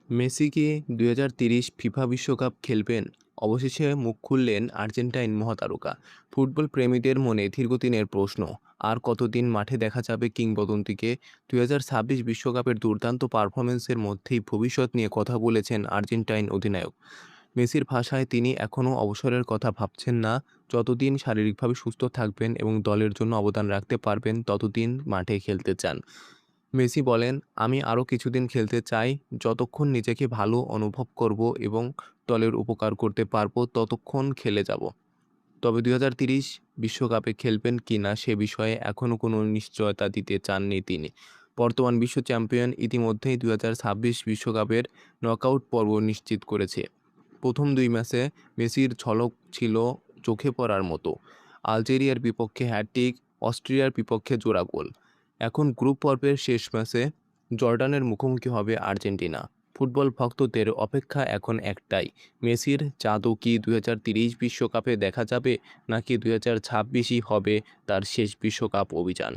Messi কি ২০৩০ FIFA বিশ্বকাপ খেলবেন? অবশেষে মুখ খুললেন আর্জেন্টাইন মহাতারকা। ফুটবল প্রেমীদের মনে দীর্ঘদিনের প্রশ্ন, আর কতদিন মাঠে দেখা যাবে কিংবদন্তিকে? ২০২৬ বিশ্বকাপের দুর্দান্ত পারফরম্যান্সের মধ্যেই ভবিষ্যৎ নিয়ে কথা বলেছেন আর্জেন্টাইন অধিনায়ক। মেসির ভাষায় তিনি এখনও অবসরের কথা ভাবছেন না। যতদিন শারীরিকভাবে সুস্থ থাকবেন এবং দলের জন্য অবদান রাখতে পারবেন ততদিন মাঠে খেলতে চান। মেসি বলেন, আমি আরও কিছুদিন খেলতে চাই। যতক্ষণ নিজেকে ভালো অনুভব করব এবং দলের উপকার করতে পারব ততক্ষণ খেলে যাব। তবে ২০৩০ বিশ্বকাপে খেলবেন কিনা সে বিষয়ে এখনও কোনো নিশ্চয়তা দিতে চাননি তিনি। বর্তমান বিশ্ব চ্যাম্পিয়ন ইতিমধ্যেই ২০২৬ বিশ্বকাপের নকআউট পর্ব নিশ্চিত করেছে। প্রথম ২ ম্যাচে মেসির ঝলক ছিল চোখে পড়ার মতো। আলজেরিয়ার বিপক্ষে হ্যাটট্রিক, অস্ট্রিয়ার বিপক্ষে জোড়া গোল। এখন গ্রুপ পর্বের শেষ ম্যাচে জর্ডানের মুখোমুখি হবে আর্জেন্টিনা। ফুটবল ভক্তদের অপেক্ষা এখন একটাই, মেসির জাদু কি ২০৩০ বিশ্বকাপে দেখা যাবে, নাকি ২০২৬ই হবে তার শেষ বিশ্বকাপ অভিযান?